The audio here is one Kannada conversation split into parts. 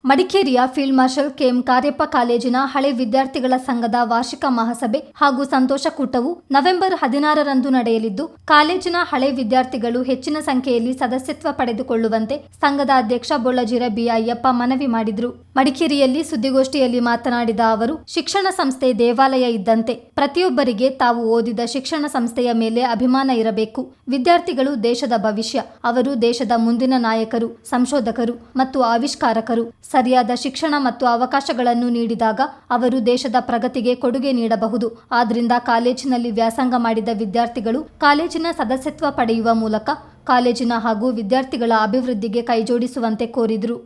ಮಡಿಕೇರಿಯ ಫೀಲ್ಡ್ ಮಾರ್ಷಲ್ ಕೆಎಂ ಕಾರ್ಯಪ್ಪ ಕಾಲೇಜಿನ ಹಳೆ ವಿದ್ಯಾರ್ಥಿಗಳ ಸಂಘದ ವಾರ್ಷಿಕ ಮಹಾಸಭೆ ಹಾಗೂ ಸಂತೋಷಕೂಟವು ನವೆಂಬರ್ 16ರಂದು ನಡೆಯಲಿದ್ದು, ಕಾಲೇಜಿನ ಹಳೆ ವಿದ್ಯಾರ್ಥಿಗಳು ಹೆಚ್ಚಿನ ಸಂಖ್ಯೆಯಲ್ಲಿ ಸದಸ್ಯತ್ವ ಪಡೆದುಕೊಳ್ಳುವಂತೆ ಸಂಘದ ಅಧ್ಯಕ್ಷ ಬೊಳ್ಳಜಿರ ಬಿ ಅಯ್ಯಪ್ಪ ಮನವಿ ಮಾಡಿದರು. ಮಡಿಕೇರಿಯಲ್ಲಿ ಸುದ್ದಿಗೋಷ್ಠಿಯಲ್ಲಿ ಮಾತನಾಡಿದ ಅವರು, ಶಿಕ್ಷಣ ಸಂಸ್ಥೆ ದೇವಾಲಯ ಇದ್ದಂತೆ. ಪ್ರತಿಯೊಬ್ಬರಿಗೆ ತಾವು ಓದಿದ ಶಿಕ್ಷಣ ಸಂಸ್ಥೆಯ ಮೇಲೆ ಅಭಿಮಾನ ಇರಬೇಕು. ವಿದ್ಯಾರ್ಥಿಗಳು ದೇಶದ ಭವಿಷ್ಯ. ಅವರು ದೇಶದ ಮುಂದಿನ ನಾಯಕರು, ಸಂಶೋಧಕರು ಮತ್ತು ಆವಿಷ್ಕಾರಕರು. ಸರಿಯಾದ ಶಿಕ್ಷಣ ಮತ್ತು ಅವಕಾಶಗಳನ್ನು ನೀಡಿದಾಗ ಅವರು ದೇಶದ ಪ್ರಗತಿಗೆ ಕೊಡುಗೆ ನೀಡಬಹುದು. ಆದ್ದರಿಂದ ಕಾಲೇಜಿನಲ್ಲಿ ವ್ಯಾಸಂಗ ಮಾಡಿದ ವಿದ್ಯಾರ್ಥಿಗಳು ಕಾಲೇಜಿನ ಸದಸ್ಯತ್ವ ಪಡೆಯುವ ಮೂಲಕ ಕಾಲೇಜಿನ ಹಾಗೂ ವಿದ್ಯಾರ್ಥಿಗಳ ಅಭಿವೃದ್ಧಿಗೆ ಕೈಜೋಡಿಸುವಂತೆ ಕೋರಿದರು.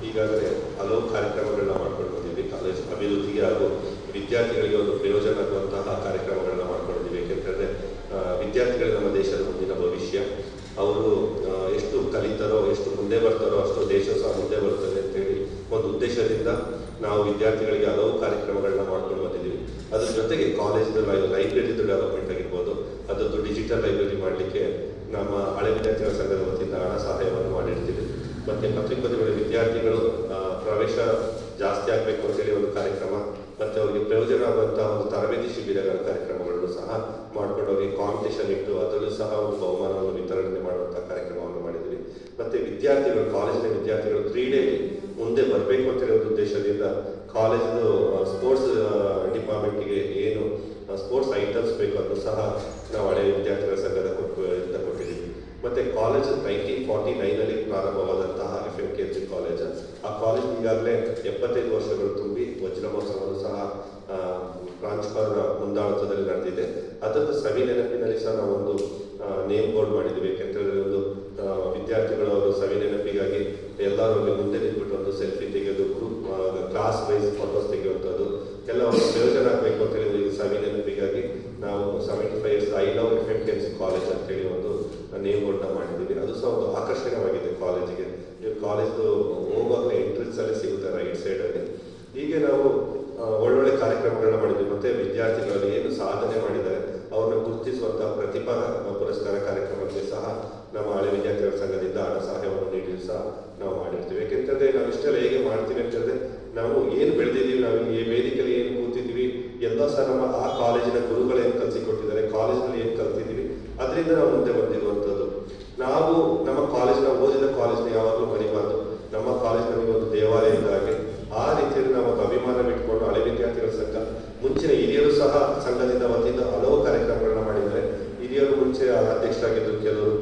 ಈಗಾಗಲೇ ಹಲವು ಕಾರ್ಯಕ್ರಮಗಳನ್ನ ಮಾಡ್ಕೊಂಡು ಬಂದಿದ್ದೀವಿ. ಕಾಲೇಜ್ ಅಭಿವೃದ್ಧಿಗೆ ಹಾಗೂ ವಿದ್ಯಾರ್ಥಿಗಳಿಗೆ ಒಂದು ಪ್ರಯೋಜನ ಆಗುವಂತಹ ಕಾರ್ಯಕ್ರಮಗಳನ್ನ ಮಾಡ್ಕೊಂಡಿದ್ದೀವಿ. ಏಕೆಂತಂದರೆ ವಿದ್ಯಾರ್ಥಿಗಳು ನಮ್ಮ ದೇಶದ ಮುಂದಿನ ಭವಿಷ್ಯ. ಅವರು ಎಷ್ಟು ಕಲಿತಾರೋ, ಎಷ್ಟು ಮುಂದೆ ಬರ್ತಾರೋ, ಅಷ್ಟು ದೇಶ ಸಹ ಮುಂದೆ ಬರ್ತದೆ ಅಂತೇಳಿ ಒಂದು ಉದ್ದೇಶದಿಂದ ನಾವು ವಿದ್ಯಾರ್ಥಿಗಳಿಗೆ ಹಲವು ಕಾರ್ಯಕ್ರಮಗಳನ್ನ ಮಾಡ್ಕೊಂಡು ಬಂದಿದ್ದೀವಿ. ಅದ್ರ ಜೊತೆಗೆ ಕಾಲೇಜಿನ ಲೈಬ್ರರಿದು ಡೆವಲಪ್ಮೆಂಟ್ ಆಗಿರ್ಬೋದು, ಅದೊಂದು ಡಿಜಿಟಲ್ ಲೈಬ್ರರಿ ಮಾಡಲಿಕ್ಕೆ ನಮ್ಮ ಹಳೆ ವಿದ್ಯಾರ್ಥಿಗಳ ಸಂಘದ ವತಿಯಿಂದ ಹಣ ಸಹಾಯವನ್ನು ಮಾಡಿರ್ತೀವಿ. ಮತ್ತು ಪತ್ರಿಕೋದ್ಯಮಗಳ ವಿದ್ಯಾರ್ಥಿಗಳು ಪ್ರವೇಶ ಜಾಸ್ತಿ ಆಗಬೇಕು ಅಂತೇಳಿ ಒಂದು ಕಾರ್ಯಕ್ರಮ, ಮತ್ತು ಅವರಿಗೆ ಪ್ರಯೋಜನ ಆಗುವಂತಹ ಒಂದು ತರಬೇತಿ ಶಿಬಿರಗಳ ಕಾರ್ಯಕ್ರಮಗಳನ್ನು ಸಹ ಮಾಡ್ಕೊಂಡು ಅವರಿಗೆ ಕಾಂಪಿಟೇಷನ್ ಇಟ್ಟು ಅದರಲ್ಲೂ ಸಹ ಒಂದು ಬಹುಮಾನವನ್ನು ವಿತರಣೆ ಮಾಡುವಂತಹ ಕಾರ್ಯಕ್ರಮವನ್ನು ಮಾಡಿದ್ವಿ. ಮತ್ತು ವಿದ್ಯಾರ್ಥಿಗಳು, ಕಾಲೇಜಿನ ವಿದ್ಯಾರ್ಥಿಗಳು ಕ್ರೀಡೆಯಲ್ಲಿ ಮುಂದೆ ಬರಬೇಕು ಅಂತೇಳಿ ಒಂದು ಉದ್ದೇಶದಿಂದ ಕಾಲೇಜಿನ ಸ್ಪೋರ್ಟ್ಸ್ ಡಿಪಾರ್ಟ್ಮೆಂಟ್ಗೆ ಏನು ಸ್ಪೋರ್ಟ್ಸ್ ಐಟಮ್ಸ್ ಬೇಕು ಅದನ್ನು ಸಹ ನಾವು ಹಳೆಯ ವಿದ್ಯಾರ್ಥಿಗಳ ಸಂಘದ ಕೊಟ್ಟಿದ್ದೀವಿ. ಮತ್ತು ಕಾಲೇಜ್ 1949ರಲ್ಲಿ ಪ್ರಾರಂಭವಾದಂತಹ FMKG ಕಾಲೇಜ್. ಆ ಕಾಲೇಜ್ ಈಗಾಗಲೇ 75 ವರ್ಷಗಳು ತುಂಬಿ ವಜ್ರ ಮಹೋತ್ಸವವನ್ನು ಸಹ ಪ್ರಾಂಶುಪಾಲರ ಮುಂದಾಳತ್ವದಲ್ಲಿ ನಡೆದಿದೆ. ಅದನ್ನು ಸವಿ ನೆನಪಿನಲ್ಲಿ ಸಹ ನಾವು ಒಂದು ನೇಮ್ ಬೋರ್ಡ್ ಮಾಡಿದ್ದೀವಿ. ಯಾಕೆಂತೇಳಿದ್ರೆ ಒಂದು ವಿದ್ಯಾರ್ಥಿಗಳು ಅವರು ಸವಿ ನೆನಪಿಗಾಗಿ ಎಲ್ಲರೂ ಮುಂದೆ ನಿಂತ್ಬಿಟ್ಟು ಒಂದು ಸೆಲ್ಫಿ ತೆಗೆಯೋದು, ಗ್ರೂಪ್ ಕ್ಲಾಸ್ ವೈಸ್ ಫೋಟೋಸ್ ತೆಗೆಯುವಂಥದ್ದು ಎಲ್ಲ ಒಂದು ಪ್ರಯೋಜನ ಆಗಬೇಕು ಅಂತೇಳಿ ಸವಿ ನೆನಪಿಗಾಗಿ ನಾವು 75 years I love FMKG college ಅಂತೇಳಿ ಒಂದು ನೇಮ್ ಬೋರ್ಡ್ನ ಮಾಡಿದ್ದೀವಿ. ಅದು ಸಹ ಒಂದು ಆಕರ್ಷಣೀಯವಾಗಿದೆ ಕಾಲೇಜಿಗೆ. ಕಾಲೇಜ್ದು ಹೋಗುವಾಗಲೇ ಎಂಟ್ರೆನ್ಸ್ ಅಲ್ಲಿ ಸಿಗುತ್ತೆ ರೈಟ್ ಸೈಡಲ್ಲಿ. ಹೀಗೆ ನಾವು ಒಳ್ಳೊಳ್ಳೆ ಕಾರ್ಯಕ್ರಮಗಳನ್ನ ಮಾಡಿದ್ವಿ. ಮತ್ತು ವಿದ್ಯಾರ್ಥಿಗಳಲ್ಲಿ ಏನು ಸಾಧನೆ ಮಾಡಿದ್ದಾರೆ ಅವ್ರನ್ನ ಗುರುತಿಸುವಂತಹ ಪ್ರತಿಭಾ ಪುರಸ್ಕಾರ ಕಾರ್ಯಕ್ರಮಕ್ಕೆ ಸಹ ನಮ್ಮ ಹಳೆ ವಿದ್ಯಾರ್ಥಿಗಳ ಸಂಘದಿಂದ ಹಣ ಸಹಾಯವನ್ನು ನೀಡಿ ಸಹ ನಾವು ಮಾಡಿರ್ತೀವಿ. ಯಾಕೆಂತಂದ್ರೆ ನಾವು ಇಷ್ಟೆಲ್ಲ ಹೇಗೆ ಮಾಡ್ತೀವಿ ಅಂತಂದ್ರೆ, ನಾವು ಏನು ಬೆಳೆದಿದ್ದೀವಿ, ನಾವು ಈ ವೇದಿಕೆಯಲ್ಲಿ ಏನು ಕೂತಿದ್ದೀವಿ ಎಲ್ಲ ಸಹ ನಮ್ಮ ಆ ಕಾಲೇಜಿನ ಗುರುಗಳು ಏನು ಕಲಿಸಿಕೊಟ್ಟಿದ್ದಾರೆ, ಕಾಲೇಜಿನಲ್ಲಿ ಏನು ಕಲ್ತಿದ್ದೀವಿ ಅದರಿಂದ ನಾವು ಮುಂದೆ ಬಂದಿರುವಂಥದ್ದು. ನಾವು ನಮ್ಮ ಕಾಲೇಜಿನ ಓದಿದ ಕಾಲೇಜ್ನ ಯಾವಾಗಲೂ ಮರಿಬಾರ್ದು. ನಮ್ಮ ಕಾಲೇಜ್ ನಮಗೆ ಒಂದು ದೇವಾಲಯ ಇದ್ದ ಹಾಗೆ. ಆ ರೀತಿಯಲ್ಲಿ ನಾವು ಅಭಿಮಾನ ಬಿಟ್ಕೊಂಡು ಹಳೆ ವಿದ್ಯಾರ್ಥಿಗಳ ಸಂಘ, ಮುಂಚಿನ ಹಿರಿಯರು ಸಹ ಸಂಘದಿಂದ ವತಿಯಿಂದ ಹಲವು ಕಾರ್ಯಕ್ರಮಗಳನ್ನ ಮಾಡಿದ್ದಾರೆ. ಹಿರಿಯರು ಮುಂಚೆ ಅಧ್ಯಕ್ಷರಾಗಿದ್ದರು, ಕೆಲವರು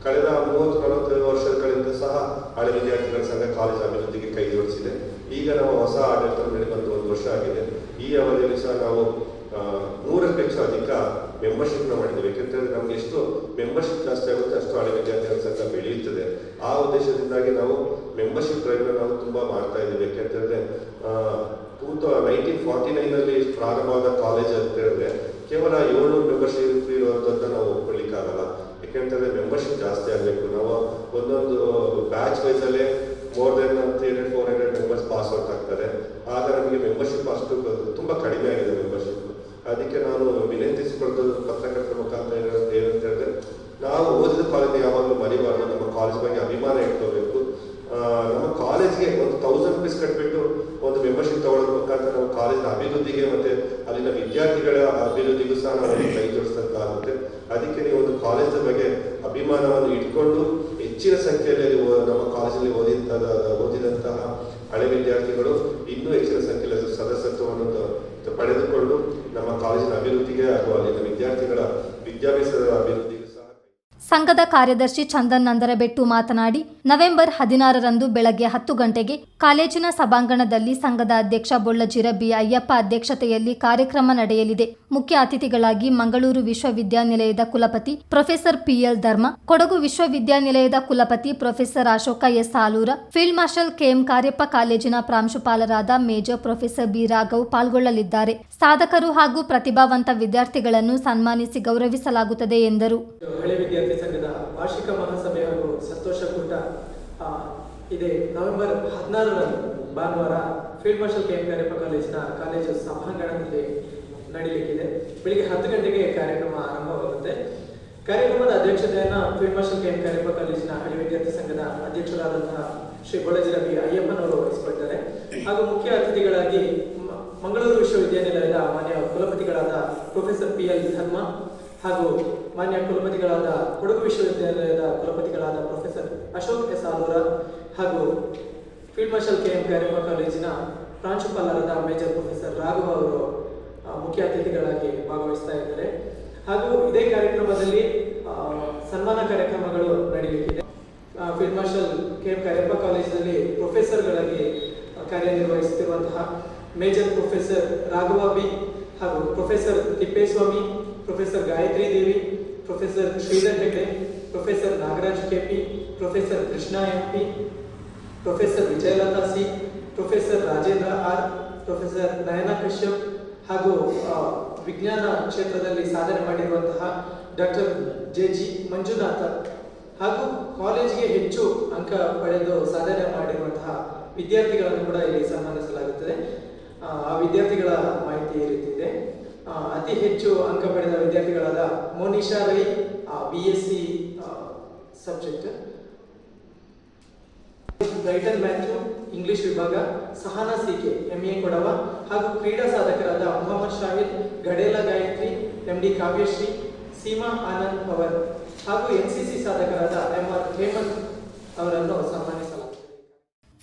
ಕಳೆದ 30-40 ವರ್ಷಗಳಿಂದ ಸಹ ಹಳೆ ವಿದ್ಯಾರ್ಥಿಗಳ ಸಂಘ ಕಾಲೇಜ್ ಅಭಿವೃದ್ಧಿಗೆ ಕೈ ಜೋಡಿಸಿದೆ. ಈಗ ನಾವು ಹೊಸ ಆಡಳಿತ ಬಂದು 1 ವರ್ಷ ಆಗಿದೆ. ಈ ಅವಧಿಯಲ್ಲಿ ಸಹ ನಾವು 100ಕ್ಕೂ ಹೆಚ್ಚು ಅಧಿಕ ಮೆಂಬರ್ಶಿಪ್ನ ಮಾಡಿದ್ದೇವೆ. ಯಾಕೆಂತಂದ್ರೆ ನಮ್ಗೆ ಎಷ್ಟು ಮೆಂಬರ್ಶಿಪ್ ಜಾಸ್ತಿ ಆಗುತ್ತೆ ಅಷ್ಟು ಹಳೆ ವಿದ್ಯಾರ್ಥಿಗಳ ಸಂಘ ಬೆಳೆಯುತ್ತದೆ. ಆ ಉದ್ದೇಶದಿಂದಾಗಿ ನಾವು ಮೆಂಬರ್ಶಿಪ್ ಡ್ರೈವ್ನ ನಾವು ತುಂಬಾ ಮಾಡ್ತಾ ಇದ್ದೀವಿ. ಯಾಕೆಂತಂದ್ರೆ 1949ನಲ್ಲಿ ಪ್ರಾರಂಭವಾದ ಕಾಲೇಜ್ ಅಂತ ಹೇಳಿದ್ರೆ ಕೇವಲ 700 ಮೆಂಬರ್ಶಿಪ್ ಇರುವಂಥದ್ದು ನಾವು ಒಪ್ಕೊಳ್ಳಿಕ್ಕಾಗಲ್ಲ. ಯಾಕೆಂತಂದ್ರೆ ಮೆಂಬರ್ಶಿಪ್ ಜಾಸ್ತಿ ಆಗಬೇಕು. ನಾವು ಒಂದೊಂದು ಬ್ಯಾಚ್ ವೈಸಲ್ಲೇ more than 300-400 members pass out ಆಗ್ತಾರೆ. ಆಗ ನಮಗೆ ಮೆಂಬರ್ಶಿಪ್ ಅಷ್ಟು ತುಂಬ ಕಡಿಮೆ ಆಗಿದೆ ಮೆಂಬರ್ಶಿಪ್. ಅದಕ್ಕೆ ನಾನು ವಿನಂತಿಸಿಕೊಳ್ಳೋದು ಪತ್ರಕರ್ತರ ಮುಖಾಂತರ ಏನಂತ ಹೇಳಿದ್ರೆ, ನಾವು ಓದಿದ ಕಾಲೇಜ್ ಯಾವಾಗಲೂ ಮರಿಬಾರ್ದು. ನಮ್ಮ ಕಾಲೇಜ್ ಬಗ್ಗೆ ಅಭಿಮಾನ ಇಟ್ಕೋಬೇಕು. ನಮ್ಮ ಕಾಲೇಜ್ಗೆ ಒಂದು 1000 ರೂಪೀಸ್ ಕಟ್ಬಿಟ್ಟು ಒಂದು ಮೆಂಬರ್ಶಿಪ್ ತಗೊಳ್ಳೋದ್ರ ಮುಖಾಂತರ ನಮ್ಮ ಕಾಲೇಜಿನ ಅಭಿವೃದ್ಧಿಗೆ ಮತ್ತು ಅಲ್ಲಿನ ವಿದ್ಯಾರ್ಥಿಗಳ ಅಭಿವೃದ್ಧಿಗೂ ಸಹ ನಾವು ಕೈ ಜೋಡಿಸಿದಂತಾಗುತ್ತೆ. ಅದಕ್ಕೆ ನೀವು ಒಂದು ಕಾಲೇಜಿನ ಬಗ್ಗೆ ಅಭಿಮಾನವನ್ನು ಇಟ್ಕೊಂಡು ಹೆಚ್ಚಿನ ಸಂಖ್ಯೆಯಲ್ಲಿ ನಮ್ಮ ಕಾಲೇಜಲ್ಲಿ ಓದಿದಂತಹ ಹಳೆ ವಿದ್ಯಾರ್ಥಿಗಳು ಇನ್ನೂ ಹೆಚ್ಚಿನ ಸಂಖ್ಯೆಯಲ್ಲಿ ಸದಸ್ಯತ್ವವನ್ನು ಪಡೆದುಕೊಂಡು ನಮ್ಮ ಕಾಲೇಜಿನ ಅಭಿವೃದ್ಧಿಗೆ ಹಾಗೂ ಅಲ್ಲಿನ ವಿದ್ಯಾರ್ಥಿಗಳ ವಿದ್ಯಾಭ್ಯಾಸದ ಅಭಿವೃದ್ಧಿಗೆ ಸಹ. ಸಂಘದ ಕಾರ್ಯದರ್ಶಿ ಚಂದನ್ ನಂದರಬೆಟ್ಟು ಮಾತನಾಡಿ, ನವೆಂಬರ್ 16ರಂದು ಬೆಳಗ್ಗೆ 10 ಗಂಟೆಗೆ ಕಾಲೇಜಿನ ಸಭಾಂಗಣದಲ್ಲಿ ಸಂಘದ ಅಧ್ಯಕ್ಷ ಬೊಳ್ಳಜಿರ ಬಿ ಅಯ್ಯಪ್ಪ ಅಧ್ಯಕ್ಷತೆಯಲ್ಲಿ ಕಾರ್ಯಕ್ರಮ ನಡೆಯಲಿದೆ. ಮುಖ್ಯ ಅತಿಥಿಗಳಾಗಿ ಮಂಗಳೂರು ವಿಶ್ವವಿದ್ಯಾನಿಲಯದ ಕುಲಪತಿ ಪ್ರೊಫೆಸರ್ PL ಧರ್ಮ, ಕೊಡಗು ವಿಶ್ವವಿದ್ಯಾನಿಲಯದ ಕುಲಪತಿ ಪ್ರೊಫೆಸರ್ ಅಶೋಕ S ಆಲೂರ, ಫೀಲ್ಡ್ ಮಾರ್ಷಲ್ ಕೆಎಂ ಕಾರ್ಯಪ್ಪ ಕಾಲೇಜಿನ ಪ್ರಾಂಶುಪಾಲರಾದ ಮೇಜರ್ ಪ್ರೊಫೆಸರ್ ಬಿ ರಾಘವ್ ಪಾಲ್ಗೊಳ್ಳಲಿದ್ದಾರೆ. ಸಾಧಕರು ಹಾಗೂ ಪ್ರತಿಭಾವಂತ ವಿದ್ಯಾರ್ಥಿಗಳನ್ನು ಸನ್ಮಾನಿಸಿ ಗೌರವಿಸಲಾಗುತ್ತದೆ ಎಂದರು. ಸಂಘದ ವಾರ್ಷಿಕ ಮಹಾಸಭೆ ಹಾಗೂ ಸಂತೋಷಕೂಟ ಇದೆ ನವೆಂಬರ್ 16ರಂದು ಭಾನುವಾರ Field Marshal K M Cariappa college ಸಭಾಂಗಣದಲ್ಲಿ ನಡೆಯಲಿಕ್ಕಿದೆ. ಬೆಳಿಗ್ಗೆ 10 ಗಂಟೆಗೆ ಕಾರ್ಯಕ್ರಮ ಆರಂಭವಾಗುತ್ತೆ. ಕಾರ್ಯಕ್ರಮದ ಅಧ್ಯಕ್ಷತೆಯನ್ನು ಫೀಲ್ಡ್ ಮಾರ್ಷಲ್ ಕೆಎಂ ಕಾರ್ಯಪ್ಪ ಕಾಲೇಜಿನ ಹಳೆ ವಿದ್ಯಾರ್ಥಿ ಸಂಘದ ಅಧ್ಯಕ್ಷರಾದಂತಹ ಶ್ರೀ ಗೋಳಜಿ ರವಿ ಅಯ್ಯಪ್ಪನವರು ವಹಿಸಿಕೊಳ್ತಾರೆ. ಹಾಗೂ ಮುಖ್ಯ ಅತಿಥಿಗಳಾಗಿ ಮಂಗಳೂರು ವಿಶ್ವವಿದ್ಯಾನಿಲಯದ ಮಾನ್ಯ ಕುಲಪತಿಗಳಾದ ಪ್ರೊಫೆಸರ್ PL ಧರ್ಮ ಹಾಗೂ ಮಾನ್ಯ ಕುಲಪತಿಗಳಾದ ಕೊಡಗು ವಿಶ್ವವಿದ್ಯಾನಿಲಯದ ಕುಲಪತಿಗಳಾದ ಪ್ರೊಫೆಸರ್ ಅಶೋಕ್ S. ಆಲೂರ ಹಾಗೂ ಫೀಲ್ಡ್ ಮಾರ್ಷಲ್ KM ಕಾರ್ಯಪ್ಪ ಕಾಲೇಜಿನ ಪ್ರಾಂಶುಪಾಲರಾದ ಮೇಜರ್ ಪ್ರೊಫೆಸರ್ ರಾಘವ ಅವರು ಮುಖ್ಯ ಅತಿಥಿಗಳಾಗಿ ಭಾಗವಹಿಸ್ತಾ ಇದ್ದಾರೆ. ಹಾಗೂ ಇದೇ ಕಾರ್ಯಕ್ರಮದಲ್ಲಿ ಸನ್ಮಾನ ಕಾರ್ಯಕ್ರಮಗಳು ನಡೆಯಲಿದೆ. ಫೀಲ್ಡ್ ಮಾರ್ಷಲ್ KM ಕಾರ್ಯಪ್ಪ ಕಾಲೇಜಿನಲ್ಲಿ ಪ್ರೊಫೆಸರ್ಗಳಾಗಿ ಕಾರ್ಯನಿರ್ವಹಿಸುತ್ತಿರುವಂತಹ ಮೇಜರ್ ಪ್ರೊಫೆಸರ್ ರಾಘವ ಬಿ ಹಾಗೂ professor Thippeswamy, professor Gayathri Devi, professor Sridhar Hegde, professor Nagaraj KP, professor Krishna MP, professor Vijayalatha C, professor Rajendra R, professor Nayana Kashyap ಹಾಗೂ ವಿಜ್ಞಾನ ಕ್ಷೇತ್ರದಲ್ಲಿ ಸಾಧನೆ ಮಾಡಿರುವಂತಹ ಡಾಕ್ಟರ್ JG ಮಂಜುನಾಥ ಹಾಗೂ ಕಾಲೇಜಿಗೆ ಹೆಚ್ಚು ಅಂಕ ಪಡೆದು ಸಾಧನೆ ಮಾಡಿರುವಂತಹ ವಿದ್ಯಾರ್ಥಿಗಳನ್ನು ಕೂಡ ಇಲ್ಲಿ ಸನ್ಮಾನಿಸಲಾಗುತ್ತದೆ. ಆ ವಿದ್ಯಾರ್ಥಿಗಳ ಮಾಹಿತಿ ಈ ರೀತಿ ಇದೆ. ಅತಿ ಹೆಚ್ಚು ಅಂಕ ಪಡೆದ ವಿದ್ಯಾರ್ಥಿಗಳಾದ Monisha Rai BSc subject, Brighton Mathew English ವಿಭಾಗ, ಸಹನಾ CK MA ಕೊಡವ ಹಾಗೂ ಕ್ರೀಡಾ ಸಾಧಕರಾದ ಮೊಹಮ್ಮದ್ ಶಾಹಿದ್, ಗಡೇಲ ಗಾಯತ್ರಿ, MD ಕಾವ್ಯಶ್ರೀ, ಸೀಮಾ ಆನಂದ್ ಪವರ್ ಹಾಗೂ NCC ಸಾಧಕರಾದ MR ಹೇಮಂತ್ ಅವರನ್ನು ಸನ್ಮಾನಿಸಲಾಗಿದೆ.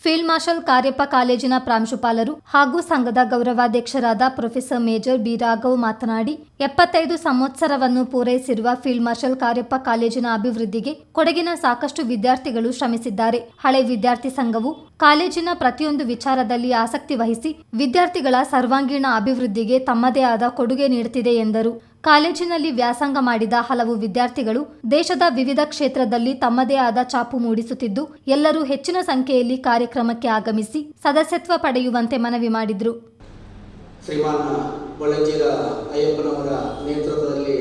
ಫೀಲ್ಡ್ ಮಾರ್ಷಲ್ ಕಾರ್ಯಪ್ಪ ಕಾಲೇಜಿನ ಪ್ರಾಂಶುಪಾಲರು ಹಾಗೂ ಸಂಘದ ಗೌರವಾಧ್ಯಕ್ಷರಾದ ಪ್ರೊಫೆಸರ್ ಮೇಜರ್ B. ರಾಘವ್ ಮಾತನಾಡಿ 75 ಸಂವತ್ಸರವನ್ನು ಪೂರೈಸಿರುವ ಫೀಲ್ಡ್ ಮಾರ್ಷಲ್ ಕಾರ್ಯಪ್ಪ ಕಾಲೇಜಿನ ಅಭಿವೃದ್ಧಿಗೆ ಕೊಡಗಿನ ಸಾಕಷ್ಟು ವಿದ್ಯಾರ್ಥಿಗಳು ಶ್ರಮಿಸಿದ್ದಾರೆ. ಹಳೆ ವಿದ್ಯಾರ್ಥಿ ಸಂಘವು ಕಾಲೇಜಿನ ಪ್ರತಿಯೊಂದು ವಿಚಾರದಲ್ಲಿ ಆಸಕ್ತಿ ವಹಿಸಿ ವಿದ್ಯಾರ್ಥಿಗಳ ಸರ್ವಾಂಗೀಣ ಅಭಿವೃದ್ಧಿಗೆ ತಮ್ಮದೇ ಆದ ಕೊಡುಗೆ ನೀಡುತ್ತಿದೆ ಎಂದರು. ಕಾಲೇಜಿನಲ್ಲಿ ವ್ಯಾಸಂಗ ಮಾಡಿದ ಹಲವು ವಿದ್ಯಾರ್ಥಿಗಳು ದೇಶದ ವಿವಿಧ ಕ್ಷೇತ್ರದಲ್ಲಿ ತಮ್ಮದೇ ಆದ ಛಾಪು ಮೂಡಿಸುತ್ತಿದ್ದು, ಎಲ್ಲರೂ ಹೆಚ್ಚಿನ ಸಂಖ್ಯೆಯಲ್ಲಿ ಕಾರ್ಯಕ್ರಮಕ್ಕೆ ಆಗಮಿಸಿ ಸದಸ್ಯತ್ವ ಪಡೆಯುವಂತೆ ಮನವಿ ಮಾಡಿದರು. ಶ್ರೀಮಾನ್ ಗೋಳಜಿರ ಅಯ್ಯಪ್ಪನವರ ನೇತೃತ್ವದಲ್ಲಿ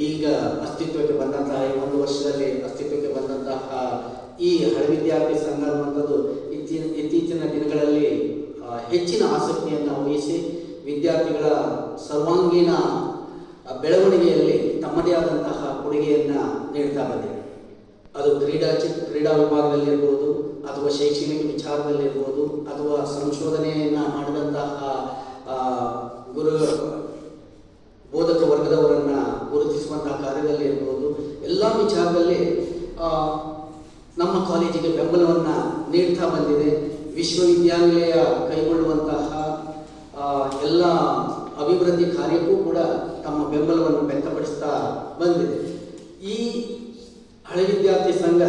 ಈಗ ಅಸ್ತಿತ್ವಕ್ಕೆ ಬಂದಂತಹ 1 ವರ್ಷದಲ್ಲಿ ಅಸ್ತಿತ್ವಕ್ಕೆ ಬಂದಂತಹ ಈ ಹಳೆ ವಿದ್ಯಾರ್ಥಿ ಸಂಘ ಅನ್ನುವಂಥದ್ದು ಇತ್ತೀಚಿನ ದಿನಗಳಲ್ಲಿ ಹೆಚ್ಚಿನ ಆಸಕ್ತಿಯನ್ನು ವಹಿಸಿ ವಿದ್ಯಾರ್ಥಿಗಳ ಸರ್ವಾಂಗೀಣ ಬೆಳವಣಿಗೆಯಲ್ಲಿ ತಮ್ಮದೇ ಆದಂತಹ ಕೊಡುಗೆಯನ್ನು ನೀಡ್ತಾ ಬಂದಿದೆ. ಅದು ಕ್ರೀಡಾ ವಿಭಾಗದಲ್ಲಿರ್ಬೋದು, ಅಥವಾ ಶೈಕ್ಷಣಿಕ ವಿಚಾರದಲ್ಲಿರ್ಬೋದು, ಅಥವಾ ಸಂಶೋಧನೆಯನ್ನು ಮಾಡಿದಂತಹ ಬೋಧಕ ವರ್ಗದವರನ್ನು ಗುರುತಿಸುವಂತಹ ಕಾರ್ಯದಲ್ಲಿ ಇರ್ಬೋದು, ಎಲ್ಲ ವಿಚಾರದಲ್ಲಿ ನಮ್ಮ ಕಾಲೇಜಿಗೆ ಬೆಂಬಲವನ್ನು ನೀಡ್ತಾ ಬಂದಿದೆ. ವಿಶ್ವವಿದ್ಯಾನಿಲಯ ಕೈಗೊಳ್ಳುವಂತಹ ಎಲ್ಲ ಅಭಿವೃದ್ಧಿ ಕಾರ್ಯಕ್ಕೂ ಕೂಡ ತಮ್ಮ ಬೆಂಬಲವನ್ನು ವ್ಯಕ್ತಪಡಿಸ್ತಾ ಬಂದಿದೆ. ಈ ಹಳೆ ವಿದ್ಯಾರ್ಥಿ ಸಂಘ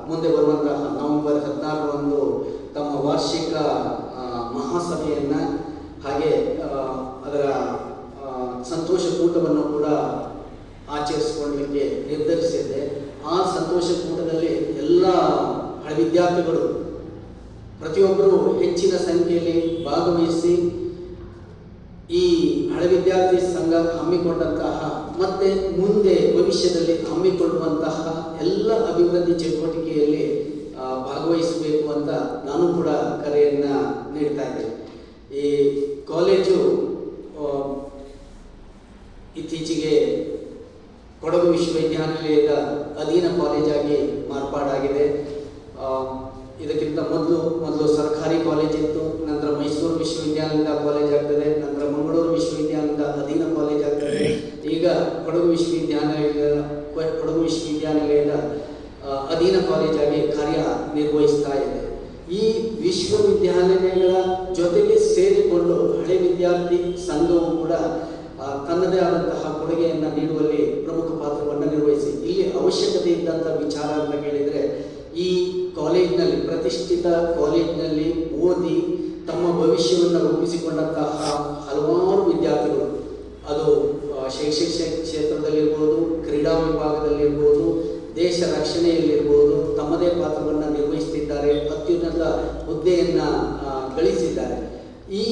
ಮುಂದೆ ಬರುವಂತಹ ನವೆಂಬರ್ 14ರಂದು ತಮ್ಮ ವಾರ್ಷಿಕ ಮಹಾಸಭೆಯನ್ನು ಹಾಗೆ ಅದರ ಸಂತೋಷ ಕೂಟವನ್ನು ಕೂಡ ಆಚರಿಸಿಕೊಳ್ಳಲಿಕ್ಕೆ ನಿರ್ಧರಿಸಿದೆ. ಆ ಸಂತೋಷ ಕೂಟದಲ್ಲಿ ಎಲ್ಲ ಹಳೆ ವಿದ್ಯಾರ್ಥಿಗಳು ಪ್ರತಿಯೊಬ್ಬರು ಹೆಚ್ಚಿನ ಸಂಖ್ಯೆಯಲ್ಲಿ ಭಾಗವಹಿಸಿ ಈ ಹಳೆ ವಿದ್ಯಾರ್ಥಿ ಸಂಘ ಹಮ್ಮಿಕೊಂಡಂತಹ ಮತ್ತೆ ಮುಂದೆ ಭವಿಷ್ಯದಲ್ಲಿ ಹಮ್ಮಿಕೊಳ್ಳುವಂತಹ ಎಲ್ಲ ಅಭಿವೃದ್ಧಿ ಚಟುವಟಿಕೆಯಲ್ಲಿ ಭಾಗವಹಿಸಬೇಕು ಅಂತ ನಾನು ಕೂಡ ಕರೆಯನ್ನು ನೀಡ್ತಾ ಇದ್ದೇನೆ. ಈ ಕಾಲೇಜು ಇತ್ತೀಚೆಗೆ ಕೊಡಗು ವಿಶ್ವವಿದ್ಯಾನಿಲಯದ ಅಧೀನ ಕಾಲೇಜಾಗಿ ಮಾರ್ಪಾಡಾಗಿದೆ. ಇದಕ್ಕಿಂತ ಮೊದಲು ಸರ್ಕಾರಿ ಕಾಲೇಜ್ ಇತ್ತು, ನಂತರ ಮೈಸೂರು ವಿಶ್ವವಿದ್ಯಾನಿಲಯದ ಕಾಲೇಜ್ ಆಗ್ತದೆ, ನಂತರ ಮಂಗಳೂರು ವಿಶ್ವವಿದ್ಯಾನಿಲಯದ ಅಧೀನ ಕಾಲೇಜ್ ಆಗ್ತದೆ. ಈಗ ಕೊಡಗು ವಿಶ್ವವಿದ್ಯಾನಿಲಯದ ಅಧೀನ ಕಾಲೇಜಾಗಿ ಕಾರ್ಯನಿರ್ವಹಿಸ್ತಾ ಇದೆ. ಈ ವಿಶ್ವವಿದ್ಯಾನಿಲಯಗಳ ಜೊತೆಗೆ ಸೇರಿಕೊಂಡು ಹಳೆ ವಿದ್ಯಾರ್ಥಿ ಸಂಘವು ಕೂಡ ತನ್ನದೇ ಆದಂತಹ ಕೊಡುಗೆಯನ್ನು ನೀಡುವಲ್ಲಿ ಪ್ರಮುಖ ಪಾತ್ರವನ್ನು ನಿರ್ವಹಿಸಿ ಇಲ್ಲಿ ಅವಶ್ಯಕತೆ ಇದ್ದಂಥ ವಿಚಾರ ಅಂತ ಕೇಳಿದರೆ, ಈ ಕಾಲೇಜಿನಲ್ಲಿ ಪ್ರತಿಷ್ಠಿತ ಕಾಲೇಜಿನಲ್ಲಿ ಓದಿ ತಮ್ಮ ಭವಿಷ್ಯವನ್ನು ರೂಪಿಸಿಕೊಂಡಂತಹ ಹಲವಾರು ವಿದ್ಯಾರ್ಥಿಗಳು, ಅದು ಶೈಕ್ಷಣಿಕ ಕ್ಷೇತ್ರದಲ್ಲಿರ್ಬೋದು, ಕ್ರೀಡಾ ವಿಭಾಗದಲ್ಲಿರ್ಬೋದು, ದೇಶ ರಕ್ಷಣೆಯಲ್ಲಿರ್ಬೋದು, ತಮ್ಮದೇ ಪಾತ್ರವನ್ನು ನಿರ್ವಹಿಸುತ್ತಿದ್ದಾರೆ, ಅತ್ಯುನ್ನತ ಹುದ್ದೆಯನ್ನು ಗಳಿಸಿದ್ದಾರೆ. ಈ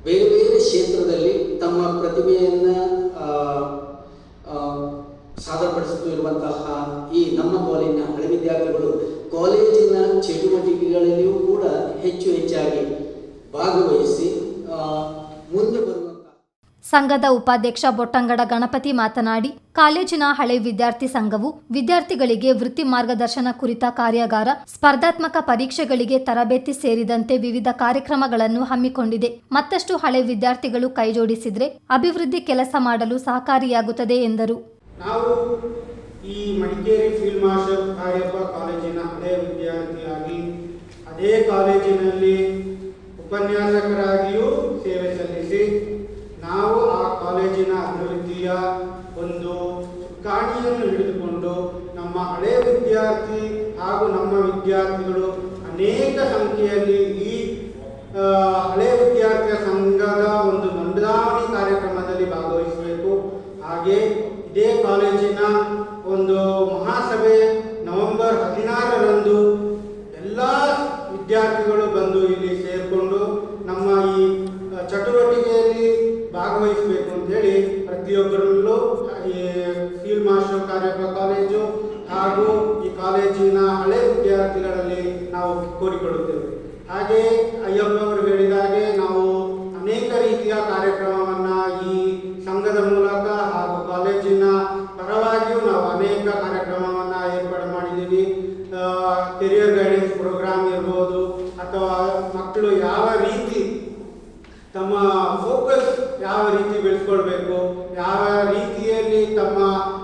ಬೇರೆ ಬೇರೆ ಕ್ಷೇತ್ರದಲ್ಲಿ ತಮ್ಮ ಪ್ರತಿಭೆಯನ್ನು ಸಾದರಪಡಿಸುತ್ತಿರುವಂತಹ ಈ ನಮ್ಮ ಕಾಲೇಜಿನ ಹಳೆ ವಿದ್ಯಾರ್ಥಿಗಳು ಕಾಲೇಜಿನ ಚಟುವಟಿಕೆಗಳಲ್ಲಿಯೂ ಕೂಡ ಹೆಚ್ಚಾಗಿ ಭಾಗವಹಿಸಿ ಮುಂದೆ ಬರುವಂತಹ ಸಂಘದ ಉಪಾಧ್ಯಕ್ಷ ಬೊಟ್ಟಂಗಡ ಗಣಪತಿ ಮಾತನಾಡಿ, ಕಾಲೇಜಿನ ಹಳೆ ವಿದ್ಯಾರ್ಥಿ ಸಂಘವು ವಿದ್ಯಾರ್ಥಿಗಳಿಗೆ ವೃತ್ತಿ ಮಾರ್ಗದರ್ಶನ ಕುರಿತ ಕಾರ್ಯಾಗಾರ, ಸ್ಪರ್ಧಾತ್ಮಕ ಪರೀಕ್ಷೆಗಳಿಗೆ ತರಬೇತಿ ಸೇರಿದಂತೆ ವಿವಿಧ ಕಾರ್ಯಕ್ರಮಗಳನ್ನು ಹಮ್ಮಿಕೊಂಡಿದೆ. ಮತ್ತಷ್ಟು ಹಳೆ ವಿದ್ಯಾರ್ಥಿಗಳು ಕೈಜೋಡಿಸಿದ್ರೆ ಅಭಿವೃದ್ಧಿ ಕೆಲಸ ಮಾಡಲು ಸಹಕಾರಿಯಾಗುತ್ತದೆ ಎಂದರು. ನಾವು ಈ ಮಡಿಕೇರಿ ಫೀಲ್ಡ್ ಮಾರ್ಷಲ್ ಕಾರ್ಯಪ್ಪ ಕಾಲೇಜಿನ ಹಳೆಯ ವಿದ್ಯಾರ್ಥಿಯಾಗಿ ಅದೇ ಕಾಲೇಜಿನಲ್ಲಿ ಉಪನ್ಯಾಸಕರಾಗಿಯೂ ಸೇವೆ ಸಲ್ಲಿಸಿ ನಾವು ಆ ಕಾಲೇಜಿನ ಅಭಿವೃದ್ಧಿಯ ಒಂದು ಚುಕ್ಕಾಣಿಯನ್ನು ಹಿಡಿದುಕೊಂಡು ನಮ್ಮ ಹಳೆಯ ವಿದ್ಯಾರ್ಥಿ ಹಾಗೂ ನಮ್ಮ ವಿದ್ಯಾರ್ಥಿಗಳು ಅನೇಕ ಸಂಖ್ಯೆಯಲ್ಲಿ ಈ ಹಳೆಯ ವಿದ್ಯಾರ್ಥಿಯ ಸಂಘದ ಒಂದು ನೋಂದಣಿ ಕಾರ್ಯಕ್ರಮದಲ್ಲಿ ಭಾಗವಹಿಸಬೇಕು. ಹಾಗೆ ಇದೇ ಕಾಲೇಜಿನ ಒಂದು ಮಹಾಸಭೆ ನವೆಂಬರ್ 16ರಂದು ಎಲ್ಲ ವಿದ್ಯಾರ್ಥಿಗಳು ಬಂದು ಇಲ್ಲಿ ಸೇರಿಕೊಂಡು ನಮ್ಮ ಈ ಚಟುವಟಿಕೆಯಲ್ಲಿ ಭಾಗವಹಿಸಬೇಕು ಅಂತೇಳಿ ಪ್ರತಿಯೊಬ್ಬರಲ್ಲೂ ಈ ಫೀಲ್ಡ್ ಮಾರ್ಷಲ್ ಕಾರ್ಯಪ್ಪ ಕಾಲೇಜು ಹಾಗೂ ಈ ಕಾಲೇಜಿನ ಹಳೆ ವಿದ್ಯಾರ್ಥಿಗಳಲ್ಲಿ ನಾವು ಕೋರಿಕೊಳ್ಳುತ್ತೇವೆ. ಹಾಗೆ ಅಯ್ಯಪ್ಪ ಅವರು ಹೇಳಿದ ಹಾಗೆ ನಾವು ಅನೇಕ ರೀತಿಯ ಕಾರ್ಯಕ್ರಮವನ್ನು ಈ ಸಂಘದ ಮೂಲಕ ಹಾಗೂ ಕಾಲೇಜಿನ ಪರವಾಗಿಯೂ ನಾವು ಅನೇಕ ಕಾರ್ಯಕ್ರಮವನ್ನು ಏರ್ಪಾಡು ಮಾಡಿದ್ದೀವಿ. ಕೆರಿಯರ್ ಗೈಡೆನ್ಸ್ ಪ್ರೋಗ್ರಾಮ್ ಇರ್ಬೋದು, ಅಥವಾ ಮಕ್ಕಳು ಯಾವ ರೀತಿ ತಮ್ಮ ಫೋಕಸ್ ಯಾವ ರೀತಿ ಬೆಳೆಸ್ಕೊಳ್ಬೇಕು, ಯಾವ ರೀತಿಯಲ್ಲಿ ತಮ್ಮ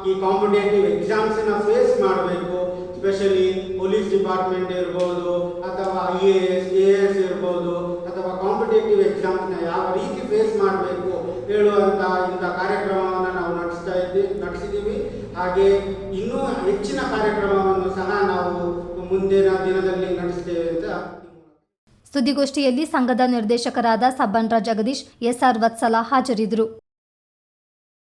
ಈ ಕಾಂಪಿಟೇಟಿವ್ ಎಕ್ಸಾಮ್ಸನ್ನ ಫೇಸ್ ಮಾಡಬೇಕು, ಸ್ಪೆಷಲಿ ಪೊಲೀಸ್ ಡಿಪಾರ್ಟ್ಮೆಂಟ್ ಇರ್ಬೋದು, ಅಥವಾ IAS, AS ಇರ್ಬೋದು, ಅಥವಾ ಕಾಂಪಿಟೇಟಿವ್ ಎಕ್ಸಾಮ್ಸ್ನ ಯಾವ ರೀತಿ ಫೇಸ್ ಮಾಡಬೇಕು ಹೇಳುವಂಥ ಇಂಥ ಕಾರ್ಯಕ್ರಮವನ್ನು ನಾವು ನಡೆಸಿದ್ದೀವಿ. ಹಾಗೆ ಇನ್ನೂ ಹೆಚ್ಚಿನ ಕಾರ್ಯಕ್ರಮವನ್ನು ಸಹ ನಾವು ಮುಂದಿನ ದಿನದಲ್ಲಿ ನಡೆಸ್ತೇವೆ ಅಂತ. ಸುದ್ದಿಗೋಷ್ಠಿಯಲ್ಲಿ ಸಂಘದ ನಿರ್ದೇಶಕರಾದ ಸಬ್ಬನ್ರ ಜಗದೀಶ್, SR ವತ್ಸಲ ಹಾಜರಿದ್ದರು.